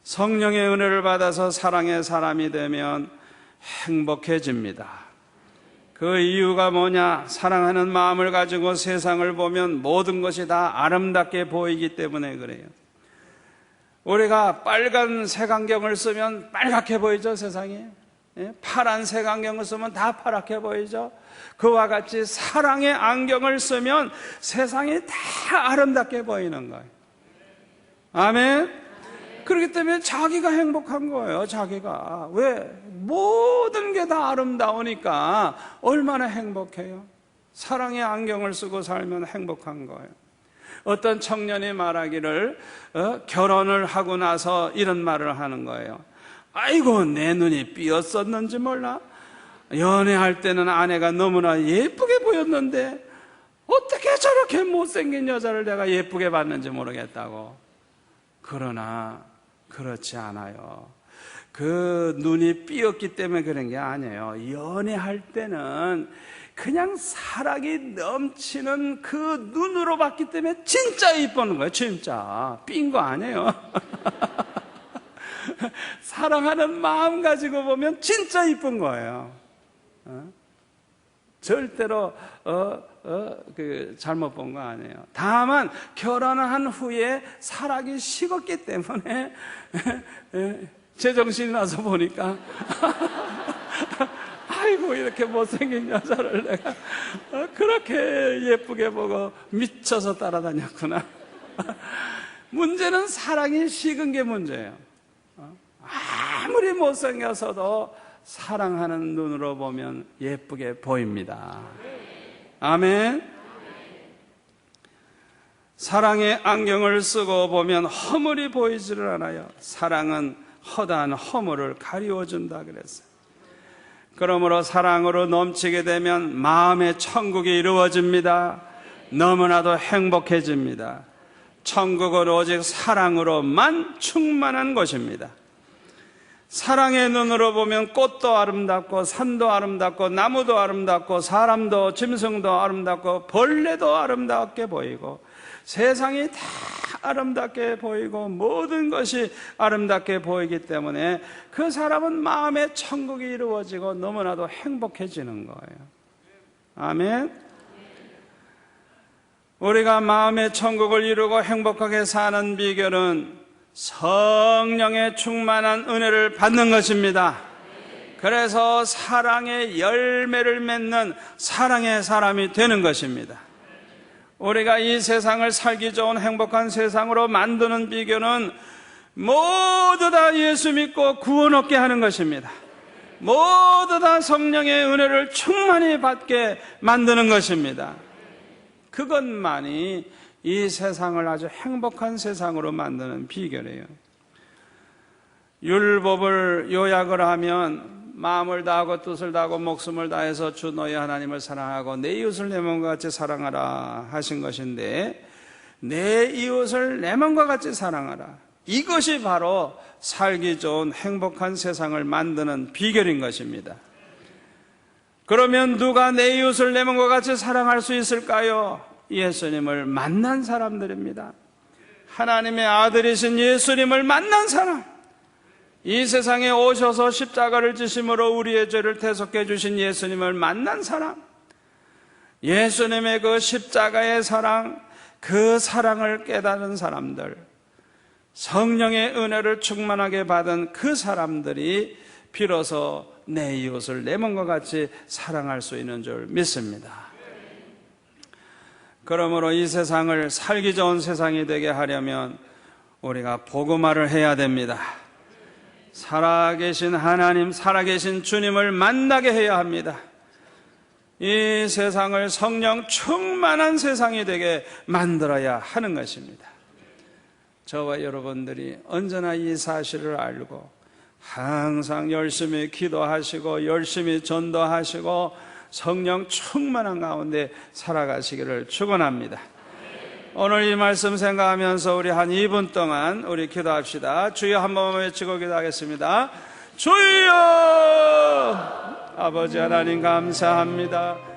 Speaker 1: 성령의 은혜를 받아서 사랑의 사람이 되면 행복해집니다. 그 이유가 뭐냐? 사랑하는 마음을 가지고 세상을 보면 모든 것이 다 아름답게 보이기 때문에 그래요. 우리가 빨간 색안경을 쓰면 빨갛게 보이죠, 세상이? 파란 색안경을 쓰면 다 파랗게 보이죠. 그와 같이 사랑의 안경을 쓰면 세상이 다 아름답게 보이는 거예요. 아멘. 그렇기 때문에 자기가 행복한 거예요. 자기가. 왜? 모든 게 다 아름다우니까 얼마나 행복해요. 사랑의 안경을 쓰고 살면 행복한 거예요. 어떤 청년이 말하기를 결혼을 하고 나서 이런 말을 하는 거예요. 아이고, 내 눈이 삐었었는지 몰라. 연애할 때는 아내가 너무나 예쁘게 보였는데 어떻게 저렇게 못생긴 여자를 내가 예쁘게 봤는지 모르겠다고. 그러나 그렇지 않아요. 그 눈이 삐었기 때문에 그런 게 아니에요. 연애할 때는 그냥 사랑이 넘치는 그 눈으로 봤기 때문에 진짜 이쁘는 거예요. 진짜 삔 거 아니에요. 사랑하는 마음 가지고 보면 진짜 이쁜 거예요. 절대로 잘못 본 거 아니에요. 다만 결혼한 후에 사랑이 식었기 때문에 제정신이 나서 보니까 아이고, 이렇게 못생긴 여자를 내가 그렇게 예쁘게 보고 미쳐서 따라다녔구나. 문제는 사랑이 식은 게 문제예요. 아무리 못생겨서도 사랑하는 눈으로 보면 예쁘게 보입니다. 아멘. 사랑의 안경을 쓰고 보면 허물이 보이지를 않아요. 사랑은 허다한 허물을 가리워준다 그랬어요. 그러므로 사랑으로 넘치게 되면 마음의 천국이 이루어집니다. 너무나도 행복해집니다. 천국은 오직 사랑으로만 충만한 곳입니다. 사랑의 눈으로 보면 꽃도 아름답고 산도 아름답고 나무도 아름답고 사람도 짐승도 아름답고 벌레도 아름답게 보이고 세상이 다 아름답게 보이고 모든 것이 아름답게 보이기 때문에 그 사람은 마음의 천국이 이루어지고 너무나도 행복해지는 거예요. 아멘. 우리가 마음의 천국을 이루고 행복하게 사는 비결은 성령의 충만한 은혜를 받는 것입니다. 그래서 사랑의 열매를 맺는 사랑의 사람이 되는 것입니다. 우리가 이 세상을 살기 좋은 행복한 세상으로 만드는 비결은 모두 다 예수 믿고 구원 얻게 하는 것입니다. 모두 다 성령의 은혜를 충만히 받게 만드는 것입니다. 그것만이 이 세상을 아주 행복한 세상으로 만드는 비결이에요. 율법을 요약을 하면 마음을 다하고 뜻을 다하고 목숨을 다해서 주 너희 하나님을 사랑하고 내 이웃을 내 몸과 같이 사랑하라 하신 것인데, 내 이웃을 내 몸과 같이 사랑하라, 이것이 바로 살기 좋은 행복한 세상을 만드는 비결인 것입니다. 그러면 누가 내 이웃을 내 몸과 같이 사랑할 수 있을까요? 예수님을 만난 사람들입니다. 하나님의 아들이신 예수님을 만난 사람, 이 세상에 오셔서 십자가를 지심으로 우리의 죄를 대속해 주신 예수님을 만난 사람, 예수님의 그 십자가의 사랑, 그 사랑을 깨달은 사람들, 성령의 은혜를 충만하게 받은 그 사람들이 비로소 내 이웃을 내 몸과 같이 사랑할 수 있는 줄 믿습니다. 그러므로 이 세상을 살기 좋은 세상이 되게 하려면 우리가 복음화를 해야 됩니다. 살아계신 하나님, 살아계신 주님을 만나게 해야 합니다. 이 세상을 성령 충만한 세상이 되게 만들어야 하는 것입니다. 저와 여러분들이 언제나 이 사실을 알고 항상 열심히 기도하시고 열심히 전도하시고 성령 충만한 가운데 살아가시기를 축원합니다. 오늘 이 말씀 생각하면서 우리 한 2분 동안 우리 기도합시다. 주여 한 번만 외치고 기도하겠습니다. 주여! 아버지 하나님 감사합니다.